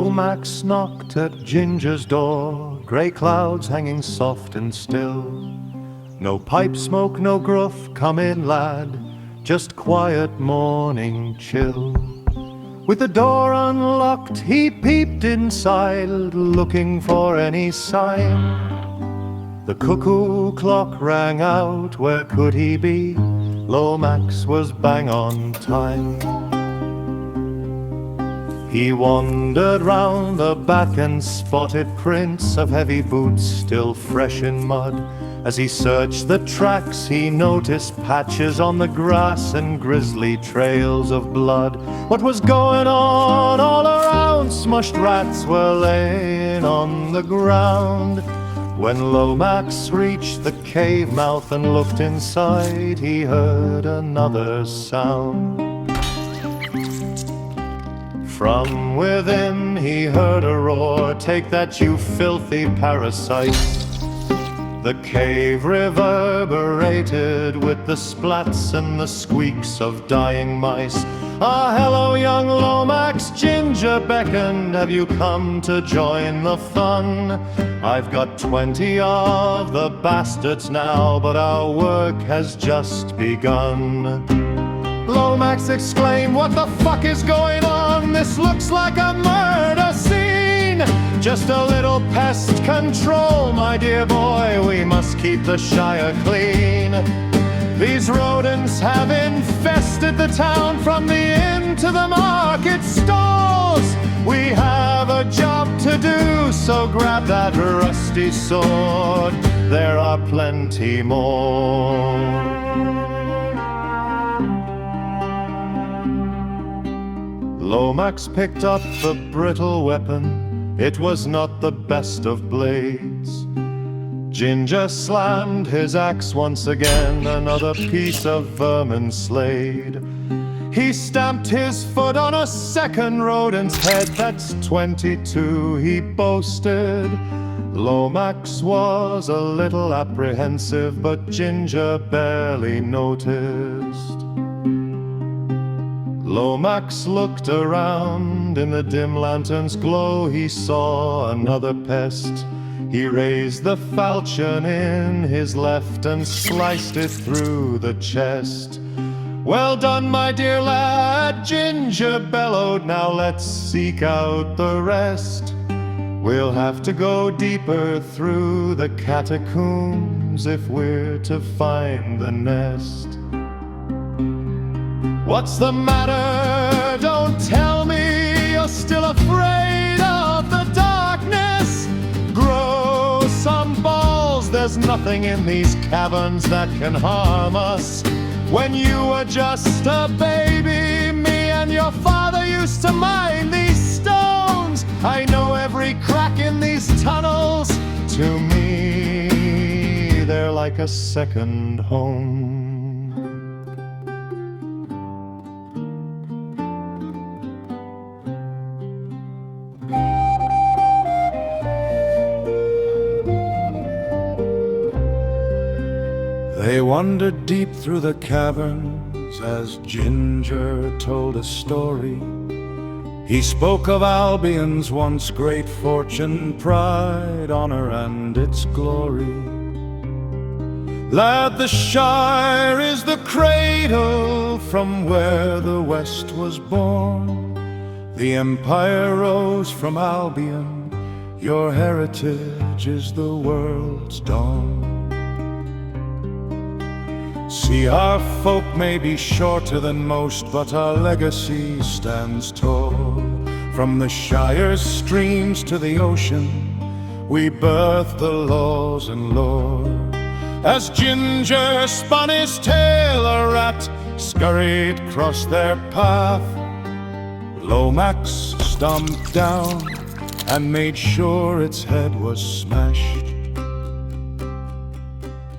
Lomax knocked at Ginger's door, grey clouds hanging soft and still. No pipe smoke, no gruff, come in lad, just quiet morning chill. With the door unlocked, he peeped inside, looking for any sign. The cuckoo clock rang out, where could he be? Lomax was bang on time. He wandered round the back and spotted prints of heavy boots still fresh in mud. As he searched the tracks, he noticed patches on the grass and grisly trails of blood. What was going on all around? Smushed rats were laying on the ground. When Lomax reached the cave mouth and looked inside, he heard another sound. From within he heard a roar, "Take that, you filthy parasite!" The cave reverberated with the splats and the squeaks of dying mice. "Ah, hello, young Lomax," Ginger beckoned. "Have you come to join the fun? I've got 20 of the bastards now, but our work has just begun." Lomax exclaimed, "What the fuck is going on? This looks like a murder scene. Just a little pest control, my dear boy. We must keep the Shire clean. These rodents have infested the town from the inn to the market stalls. We have a job to do, so grab that rusty sword. There are plenty more." Lomax picked up the brittle weapon. It was not the best of blades. Ginger slammed his axe once again, another piece of vermin slayed. He stamped his foot on a second rodent's head. "That's 22, he boasted. Lomax was a little apprehensive, but Ginger barely noticed. Lomax looked around. In the dim lantern's glow he saw another pest. He raised the falchion in his left and sliced it through the chest. "Well done, my dear lad," Ginger bellowed. "Now let's seek out the rest. We'll have to go deeper through the catacombs if we're to find the nest." "What's the matter? Don't tell me you're still afraid of the darkness. Grow some balls, there's nothing in these caverns that can harm us. When you were just a baby, me and your father used to mine these stones. I know every crack in these tunnels. To me, they're like a second home." They wandered deep through the caverns as Ginger told a story. He spoke of Albion's once great fortune, pride, honor, and its glory. "Lad, the Shire is the cradle from where the West was born. The Empire rose from Albion, your heritage is the world's dawn. See, our folk may be shorter than most, but our legacy stands tall. From the Shire's streams to the ocean, we birthed the laws and lore." As Ginger spun his tail, a rat scurried across their path. Lomax stomped down and made sure its head was smashed.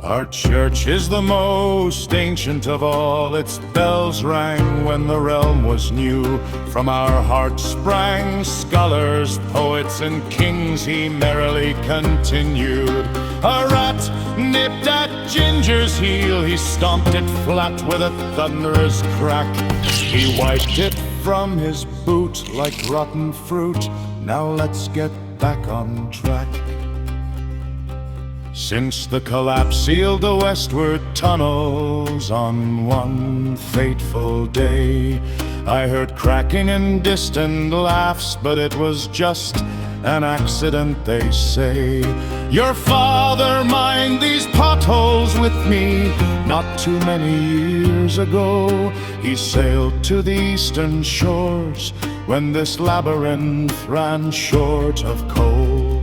"Our church is the most ancient of all. Its bells rang when the realm was new. From our hearts sprang scholars, poets, and kings," he merrily continued. A rat nipped at Ginger's heel. He stomped it flat with a thunderous crack. He wiped it from his boot like rotten fruit. Now let's get back on track. Since the collapse sealed the westward tunnels on one fateful day, I heard cracking and distant laughs, but it was just an accident, they say. Your father mined these potholes with me not too many years ago. He sailed to the eastern shores when this labyrinth ran short of coal.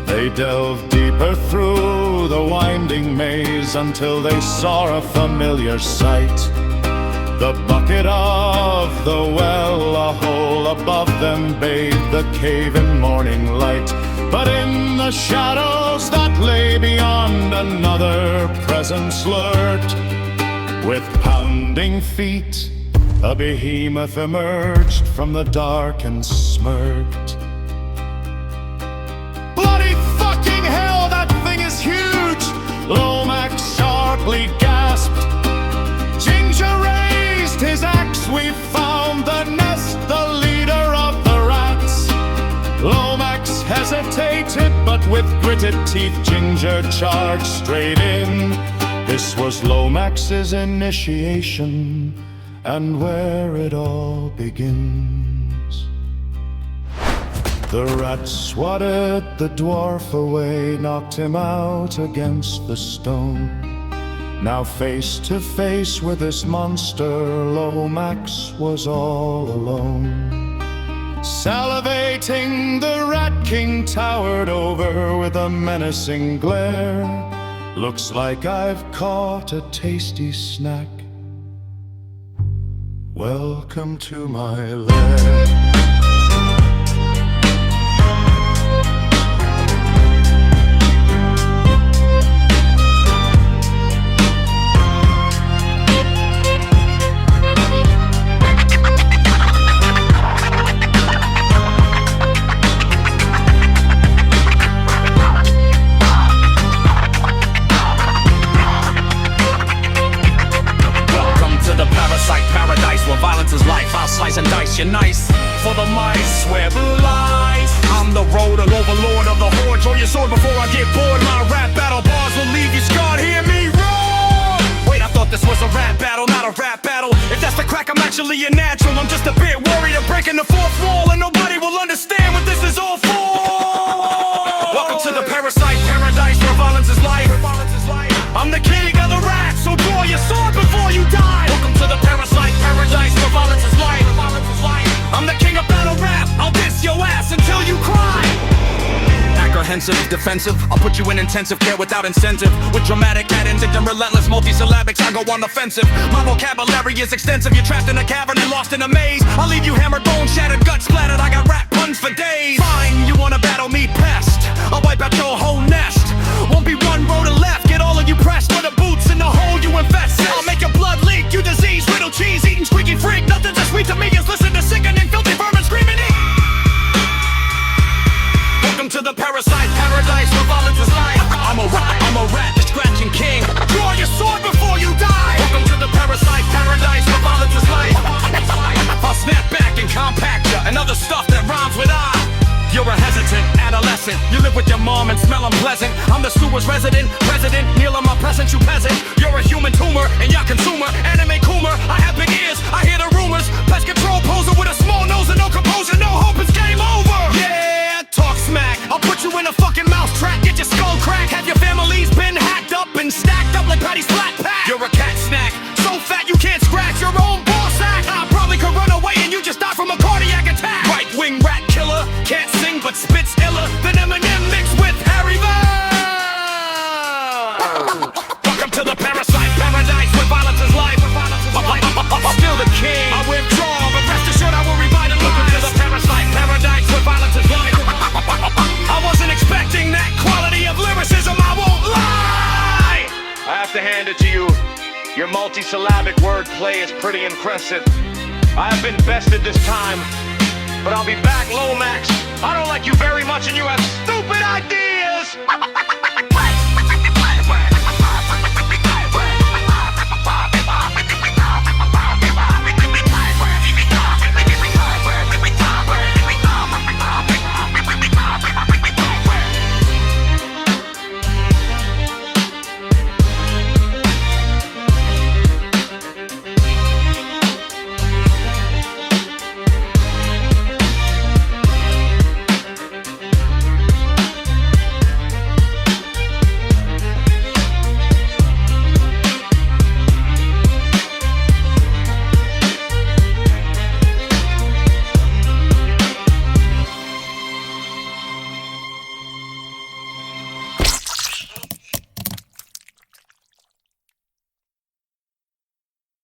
They delved deeper through the winding maze until they saw a familiar sight. The bucket of the well, a hole above them bathed the cave in morning light. But in the shadows that lay beyond, another presence lurked. With pounding feet, a behemoth emerged from the dark and smirked. Bloody fucking hell, that thing is huge! Lomax sharply gasped. Ginger raised his axe, we found the nest, the leader of the rats. Lomax hesitated, but with gritted teeth, Ginger charged straight in. This was Lomax's initiation, and where it all begins. The rat swatted the dwarf away, knocked him out against the stone. Now face to face with this monster, Lomax was all alone. Salivating, the Rat King towered over with a menacing glare. Looks like I've caught a tasty snack. Welcome to my lair. Parasite Paradise, where violence is life. I'll slice and dice you nice for the mice, swear blue lies. I'm the rodent, overlord of the hoard. Draw your sword before I get bored. My rap battle bars will leave you scarred. Hear me roar. Wait, I thought this was a rap battle, not a rap battle. If that's the crack, I'm actually a natural. I'm just a bit worried of breaking the fourth wall, and nobody will understand what this is all for. Welcome to the Parasite Paradise, where violence is life. I'm the king of the rats, so draw your sword before you die. Welcome to the Parasite Paradise, where violence is life. I'm the king of battle rap, I'll diss your ass until you cry. Apprehensive, defensive, I'll put you in intensive care without incentive. With dramatic addict and relentless multisyllabics, I go on offensive. My vocabulary is extensive, you're trapped in a cavern and lost in a maze. I'll leave you hammered, bone shattered, gut splattered, I got rap puns for days. Fine, you wanna battle me, pest, I'll wipe out your whole nest. Won't be one road to left, get all of you pressed for the boots in the hole you infest. I'll make your blood leak, you disease, riddle cheese, eating squeaky freak. Nothing as sweet to me as listen to sickening, filthy vermin screaming. Welcome to the Parasite Paradise, where violence is life. I'm a rat, the scratching king. Draw your sword before you die. Welcome to the Parasite Paradise, where violence is life. I'll snap back and compact ya, and other stuff that rhymes with I. You're a hesitant adolescent, you live with your mom and smell unpleasant. I'm the sewer's resident, president, kneel on my presence, you peasant. You're a human tumor, and you're consumer, anime coomer. I have big ears, I hear the rumors. Pest control poser with a small nose and no composure, no hope, it's game over. Yeah, talk smack, I'll put you in a fucking mousetrap, get your skull cracked. Have your families been hacked up and stacked up like Patty's flat pack? You're a cat snack, so fat you can't scratch your own ball sack. I probably could run away and you just die from a cardiac attack. Right wing rat killer, can't sing but spits iller than Eminem mixed with Harry Van. Welcome to the Parasite Paradise, where violence is life. I'm still the king, I withdraw, but rest assured I will revitalize. Welcome to the Parasite Paradise, where violence is life. I wasn't expecting that quality of lyricism, I won't lie. I have to hand it to you, your multisyllabic wordplay is pretty impressive. I have been bested this time, but I'll be back, Lomax. I don't like you very much and you have stupid ideas!